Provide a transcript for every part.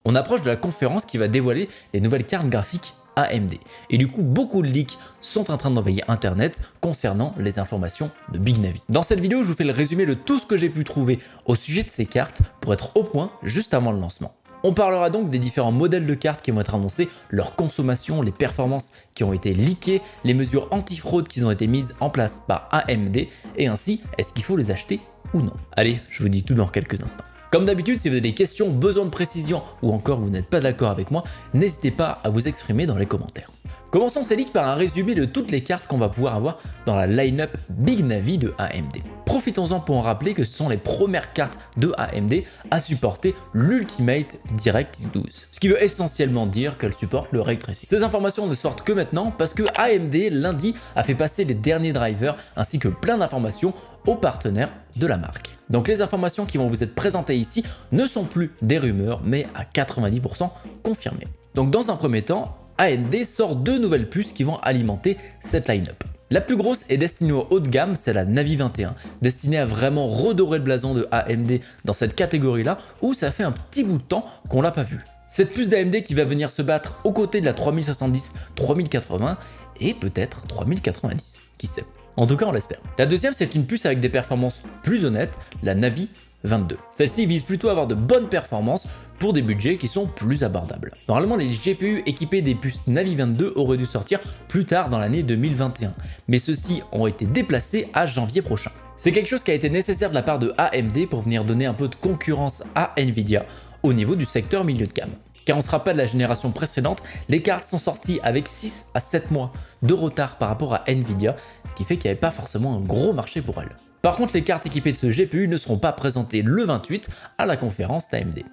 On approche de la conférence qui va dévoiler les nouvelles cartes graphiques AMD. Et du coup, beaucoup de leaks sont en train d'envahir Internet concernant les informations de Big Navi. Dans cette vidéo, je vous fais le résumé de tout ce que j'ai pu trouver au sujet de ces cartes pour être au point juste avant le lancement. On parlera donc des différents modèles de cartes qui vont être annoncés, leur consommation, les performances qui ont été leakées, les mesures anti-fraude qui ont été mises en place par AMD et ainsi, est-ce qu'il faut les acheter ou non? Allez, je vous dis tout dans quelques instants. Comme d'habitude, si vous avez des questions, besoin de précision ou encore vous n'êtes pas d'accord avec moi, n'hésitez pas à vous exprimer dans les commentaires. Commençons ces leaks par un résumé de toutes les cartes qu'on va pouvoir avoir dans la line-up Big Navi de AMD. Profitons-en pour en rappeler que ce sont les premières cartes de AMD à supporter l'Ultimate DirectX 12. Ce qui veut essentiellement dire qu'elles supportent le Ray Tracing. Ces informations ne sortent que maintenant parce que AMD lundi a fait passer les derniers drivers ainsi que plein d'informations aux partenaires de la marque. Donc les informations qui vont vous être présentées ici ne sont plus des rumeurs mais à 90% confirmées. Donc dans un premier temps, AMD sort deux nouvelles puces qui vont alimenter cette line-up. La plus grosse est destinée au haut de gamme, c'est la Navi 21, destinée à vraiment redorer le blason de AMD dans cette catégorie-là où ça fait un petit bout de temps qu'on l'a pas vu. Cette puce d'AMD qui va venir se battre aux côtés de la 3070, 3080 et peut-être 3090, qui sait. En tout cas, on l'espère. La deuxième, c'est une puce avec des performances plus honnêtes, la Navi 22. Celle-ci vise plutôt à avoir de bonnes performances pour des budgets qui sont plus abordables. Normalement, les GPU équipés des puces Navi 22 auraient dû sortir plus tard dans l'année 2021, mais ceux-ci ont été déplacés à janvier prochain. C'est quelque chose qui a été nécessaire de la part de AMD pour venir donner un peu de concurrence à Nvidia au niveau du secteur milieu de gamme. Car on se rappelle de la génération précédente, les cartes sont sorties avec 6 à 7 mois de retard par rapport à Nvidia, ce qui fait qu'il n'y avait pas forcément un gros marché pour elles. Par contre, les cartes équipées de ce GPU ne seront pas présentées le 28 à la conférence d'AMD.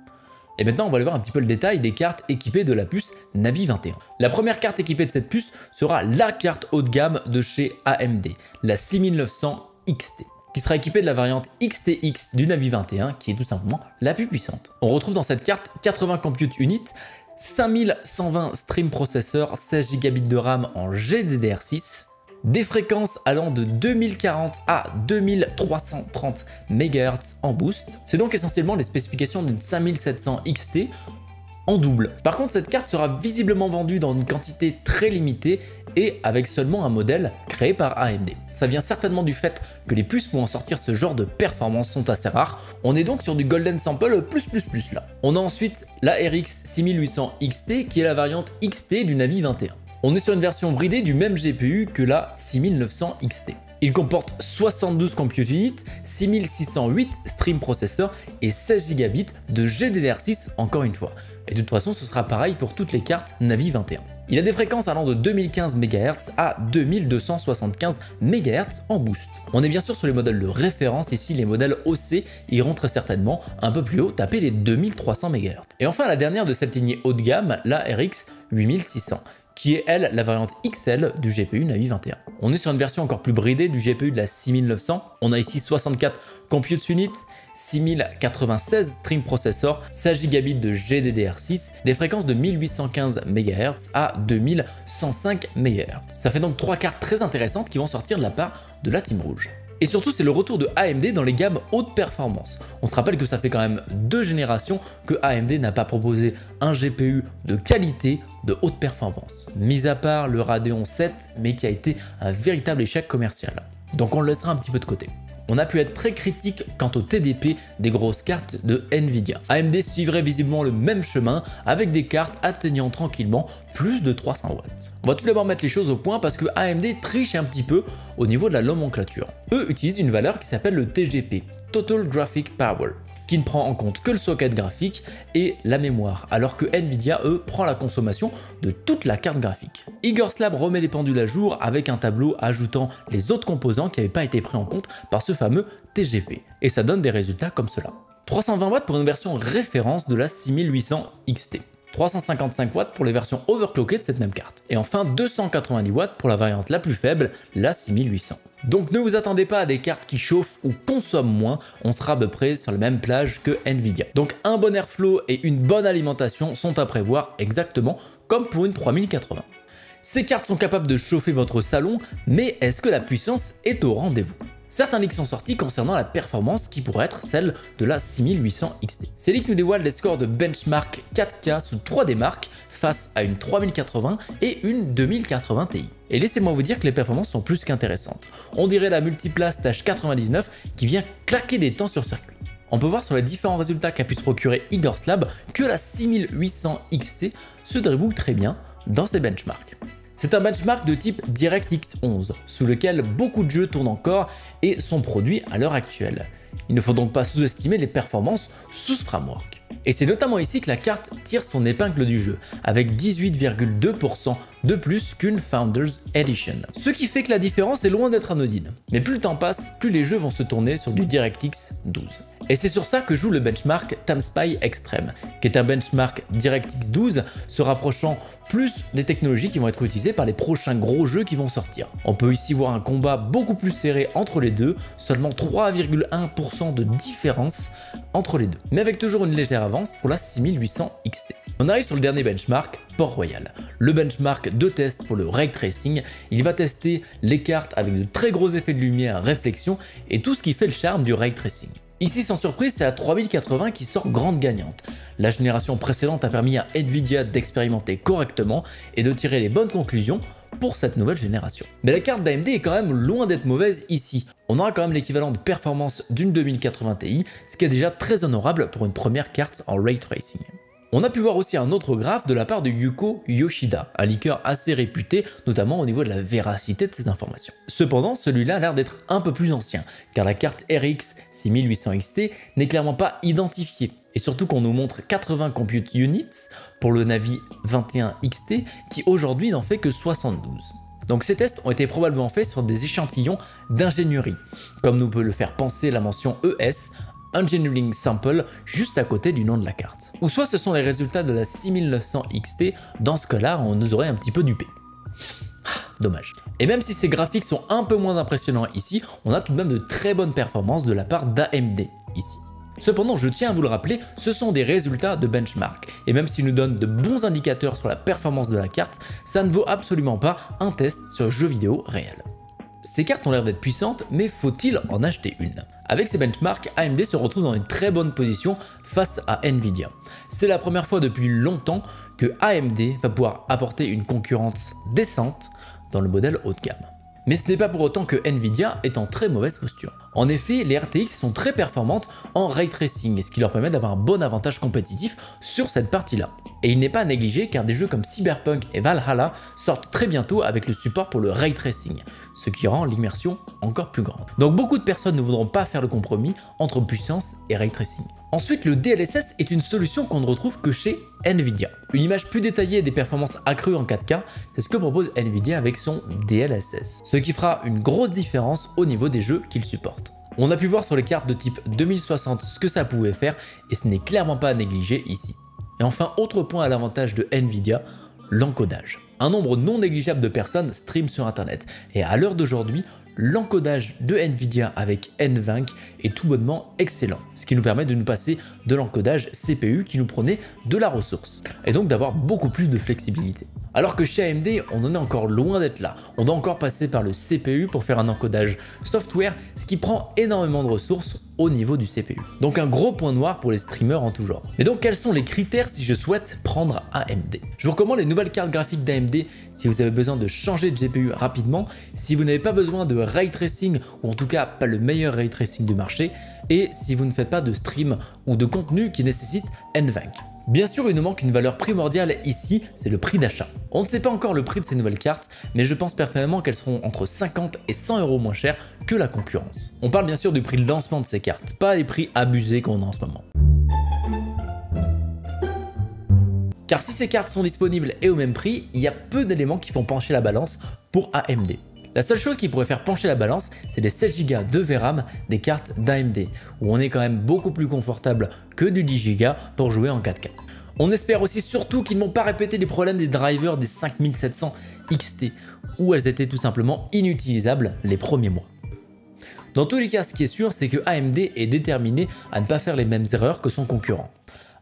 Et maintenant, on va aller voir un petit peu le détail des cartes équipées de la puce Navi 21. La première carte équipée de cette puce sera la carte haut de gamme de chez AMD, la 6900 XT, qui sera équipée de la variante XTX du Navi 21, qui est tout simplement la plus puissante. On retrouve dans cette carte 80 compute units, 5120 stream processeurs, 16 Go de RAM en GDDR6, des fréquences allant de 2040 à 2330 MHz en boost. C'est donc essentiellement les spécifications d'une 5700 XT en double. Par contre, cette carte sera visiblement vendue dans une quantité très limitée et avec seulement un modèle créé par AMD. Ça vient certainement du fait que les puces pouvant sortir ce genre de performances sont assez rares. On est donc sur du Golden Sample plus là. On a ensuite la RX 6800 XT qui est la variante XT du Navi 21. On est sur une version bridée du même GPU que la 6900 XT. Il comporte 72 compute units, 6608 stream processeurs et 16 Go de GDDR6 encore une fois. Et de toute façon, ce sera pareil pour toutes les cartes Navi 21. Il a des fréquences allant de 2015 MHz à 2275 MHz en boost. On est bien sûr sur les modèles de référence, ici les modèles OC iront très certainement un peu plus haut, taper les 2300 MHz. Et enfin la dernière de cette lignée haut de gamme, la RX 8600. Qui est elle la variante XL du GPU Navi 21. On est sur une version encore plus bridée du GPU de la 6900. On a ici 64 compute units, 6096 stream processors, 16 Go de GDDR6, des fréquences de 1815 MHz à 2105 MHz. Ça fait donc 3 cartes très intéressantes qui vont sortir de la part de la Team Rouge. Et surtout, c'est le retour de AMD dans les gammes haute performance. On se rappelle que ça fait quand même 2 générations que AMD n'a pas proposé un GPU de qualité de haute performance. Mis à part le Radeon 7, mais qui a été un véritable échec commercial. Donc on le laissera un petit peu de côté. On a pu être très critique quant au TDP des grosses cartes de Nvidia. AMD suivrait visiblement le même chemin avec des cartes atteignant tranquillement plus de 300 watts. On va tout d'abord mettre les choses au point parce que AMD triche un petit peu au niveau de la nomenclature. Eux utilisent une valeur qui s'appelle le TGP, Total Graphic Power, qui ne prend en compte que le socket graphique et la mémoire, alors que Nvidia, eux, prend la consommation de toute la carte graphique. Igor Slab remet les pendules à jour avec un tableau ajoutant les autres composants qui n'avaient pas été pris en compte par ce fameux TGP. Et ça donne des résultats comme cela. 320 watts pour une version référence de la 6800 XT. 355 watts pour les versions overclockées de cette même carte. Et enfin 290 watts pour la variante la plus faible, la 6800. Donc ne vous attendez pas à des cartes qui chauffent ou consomment moins, on sera à peu près sur la même plage que Nvidia. Donc un bon airflow et une bonne alimentation sont à prévoir exactement comme pour une 3080. Ces cartes sont capables de chauffer votre salon, mais est-ce que la puissance est au rendez-vous? Certains leaks sont sortis concernant la performance qui pourrait être celle de la 6800 XT. Ces leaks nous dévoilent les scores de benchmark 4K sous 3D Mark face à une 3080 et une 2080 Ti. Et laissez-moi vous dire que les performances sont plus qu'intéressantes. On dirait la Multiplast H99 qui vient claquer des temps sur circuit. On peut voir sur les différents résultats qu'a pu se procurer Igor Slab que la 6800 XT se débrouille très bien dans ses benchmarks. C'est un benchmark de type DirectX 11, sous lequel beaucoup de jeux tournent encore et sont produits à l'heure actuelle. Il ne faut donc pas sous-estimer les performances sous ce framework. Et c'est notamment ici que la carte tire son épingle du jeu, avec 18,2% de plus qu'une Founders Edition. Ce qui fait que la différence est loin d'être anodine. Mais plus le temps passe, plus les jeux vont se tourner sur du DirectX 12. Et c'est sur ça que joue le benchmark TimSpy Extreme, qui est un benchmark DirectX 12 se rapprochant plus des technologies qui vont être utilisées par les prochains gros jeux qui vont sortir. On peut ici voir un combat beaucoup plus serré entre les deux, seulement 3,1% de différence entre les deux, mais avec toujours une légère avance pour la 6800 XT. On arrive sur le dernier benchmark, Port-Royal. Le benchmark de test pour le Ray Tracing, il va tester les cartes avec de très gros effets de lumière, réflexion et tout ce qui fait le charme du Ray Tracing. Ici, sans surprise, c'est la 3080 qui sort grande gagnante. La génération précédente a permis à Nvidia d'expérimenter correctement et de tirer les bonnes conclusions pour cette nouvelle génération. Mais la carte d'AMD est quand même loin d'être mauvaise ici. On aura quand même l'équivalent de performance d'une 2080 Ti, ce qui est déjà très honorable pour une première carte en Ray Tracing. On a pu voir aussi un autre graphe de la part de Yuko Yoshida, un leaker assez réputé, notamment au niveau de la véracité de ses informations. Cependant, celui-là a l'air d'être un peu plus ancien, car la carte RX 6800 XT n'est clairement pas identifiée. Et surtout qu'on nous montre 80 compute units pour le Navi 21 XT, qui aujourd'hui n'en fait que 72. Donc ces tests ont été probablement faits sur des échantillons d'ingénierie, comme nous peut le faire penser la mention ES, Engineering Sample, juste à côté du nom de la carte. Ou soit ce sont les résultats de la 6900 XT, dans ce cas-là on nous aurait un petit peu dupé. Dommage. Et même si ces graphiques sont un peu moins impressionnants ici, on a tout de même de très bonnes performances de la part d'AMD ici. Cependant, je tiens à vous le rappeler, ce sont des résultats de benchmark, et même s'ils nous donnent de bons indicateurs sur la performance de la carte, ça ne vaut absolument pas un test sur le jeu vidéo réel. Ces cartes ont l'air d'être puissantes, mais faut-il en acheter une? Avec ces benchmarks, AMD se retrouve dans une très bonne position face à Nvidia. C'est la première fois depuis longtemps que AMD va pouvoir apporter une concurrence décente dans le modèle haut de gamme. Mais ce n'est pas pour autant que Nvidia est en très mauvaise posture. En effet, les RTX sont très performantes en Ray Tracing, ce qui leur permet d'avoir un bon avantage compétitif sur cette partie-là. Et il n'est pas à négliger car des jeux comme Cyberpunk et Valhalla sortent très bientôt avec le support pour le Ray Tracing, ce qui rend l'immersion encore plus grande. Donc beaucoup de personnes ne voudront pas faire le compromis entre puissance et Ray Tracing. Ensuite, le DLSS est une solution qu'on ne retrouve que chez Nvidia. Une image plus détaillée et des performances accrues en 4K, c'est ce que propose Nvidia avec son DLSS, ce qui fera une grosse différence au niveau des jeux qu'il supporte. On a pu voir sur les cartes de type 2060 ce que ça pouvait faire et ce n'est clairement pas à négliger ici. Et enfin, autre point à l'avantage de Nvidia, l'encodage. Un nombre non négligeable de personnes streament sur internet et à l'heure d'aujourd'hui, l'encodage de Nvidia avec NVENC est tout bonnement excellent, ce qui nous permet de nous passer de l'encodage CPU qui nous prenait de la ressource, et donc d'avoir beaucoup plus de flexibilité. Alors que chez AMD, on en est encore loin d'être là, on doit encore passer par le CPU pour faire un encodage software, ce qui prend énormément de ressources au niveau du CPU. Donc un gros point noir pour les streamers en tout genre. Mais donc quels sont les critères si je souhaite prendre AMD? Je vous recommande les nouvelles cartes graphiques d'AMD si vous avez besoin de changer de GPU rapidement, si vous n'avez pas besoin de Ray Tracing, ou en tout cas pas le meilleur Ray Tracing du marché, et si vous ne faites pas de stream ou de contenu qui nécessite NVENC. Bien sûr, il nous manque une valeur primordiale ici, c'est le prix d'achat. On ne sait pas encore le prix de ces nouvelles cartes, mais je pense personnellement qu'elles seront entre 50 et 100 € moins chères que la concurrence. On parle bien sûr du prix de lancement de ces cartes, pas les prix abusés qu'on a en ce moment. Car si ces cartes sont disponibles et au même prix, il y a peu d'éléments qui font pencher la balance pour AMD. La seule chose qui pourrait faire pencher la balance, c'est les 16 Go de VRAM des cartes d'AMD, où on est quand même beaucoup plus confortable que du 10 Go pour jouer en 4K. On espère aussi surtout qu'ils n'ont pas répété les problèmes des drivers des 5700 XT, où elles étaient tout simplement inutilisables les premiers mois. Dans tous les cas, ce qui est sûr, c'est que AMD est déterminé à ne pas faire les mêmes erreurs que son concurrent.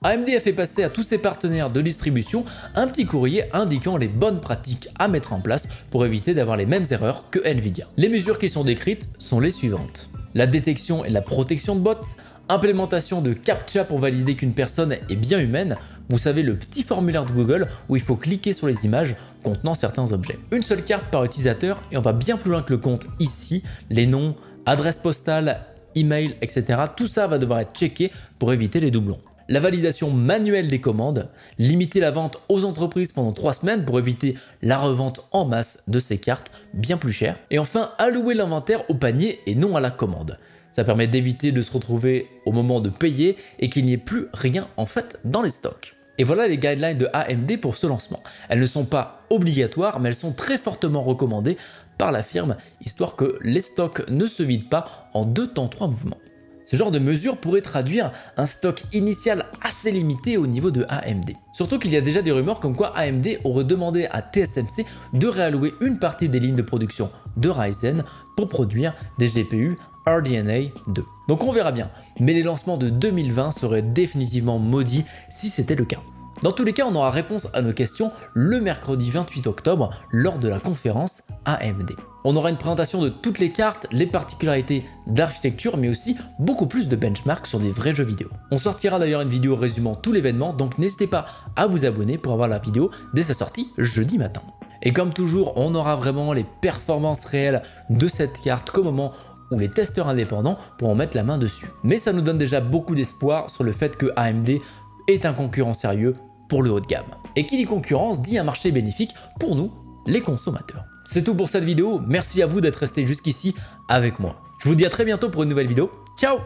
AMD a fait passer à tous ses partenaires de distribution un petit courrier indiquant les bonnes pratiques à mettre en place pour éviter d'avoir les mêmes erreurs que Nvidia. Les mesures qui sont décrites sont les suivantes. La détection et la protection de bots, implémentation de CAPTCHA pour valider qu'une personne est bien humaine, vous savez le petit formulaire de Google où il faut cliquer sur les images contenant certains objets. Une seule carte par utilisateur et on va bien plus loin que le compte ici, les noms, adresse postale, email, etc. Tout ça va devoir être checké pour éviter les doublons. La validation manuelle des commandes, limiter la vente aux entreprises pendant 3 semaines pour éviter la revente en masse de ces cartes bien plus chères. Et enfin, allouer l'inventaire au panier et non à la commande. Ça permet d'éviter de se retrouver au moment de payer et qu'il n'y ait plus rien en fait dans les stocks. Et voilà les guidelines de AMD pour ce lancement. Elles ne sont pas obligatoires, mais elles sont très fortement recommandées par la firme, histoire que les stocks ne se vident pas en 2 temps 3 mouvements. Ce genre de mesure pourrait traduire un stock initial assez limité au niveau de AMD. Surtout qu'il y a déjà des rumeurs comme quoi AMD aurait demandé à TSMC de réallouer une partie des lignes de production de Ryzen pour produire des GPU RDNA 2. Donc on verra bien, mais les lancements de 2020 seraient définitivement maudits si c'était le cas. Dans tous les cas, on aura réponse à nos questions le mercredi 28 octobre lors de la conférence AMD. On aura une présentation de toutes les cartes, les particularités d'architecture, mais aussi beaucoup plus de benchmarks sur des vrais jeux vidéo. On sortira d'ailleurs une vidéo résumant tout l'événement, donc n'hésitez pas à vous abonner pour avoir la vidéo dès sa sortie jeudi matin. Et comme toujours, on aura vraiment les performances réelles de cette carte qu'au moment où les testeurs indépendants pourront mettre la main dessus. Mais ça nous donne déjà beaucoup d'espoir sur le fait que AMD est un concurrent sérieux pour le haut de gamme. Et qui dit concurrence dit un marché bénéfique pour nous, les consommateurs. C'est tout pour cette vidéo, merci à vous d'être resté jusqu'ici avec moi. Je vous dis à très bientôt pour une nouvelle vidéo, ciao!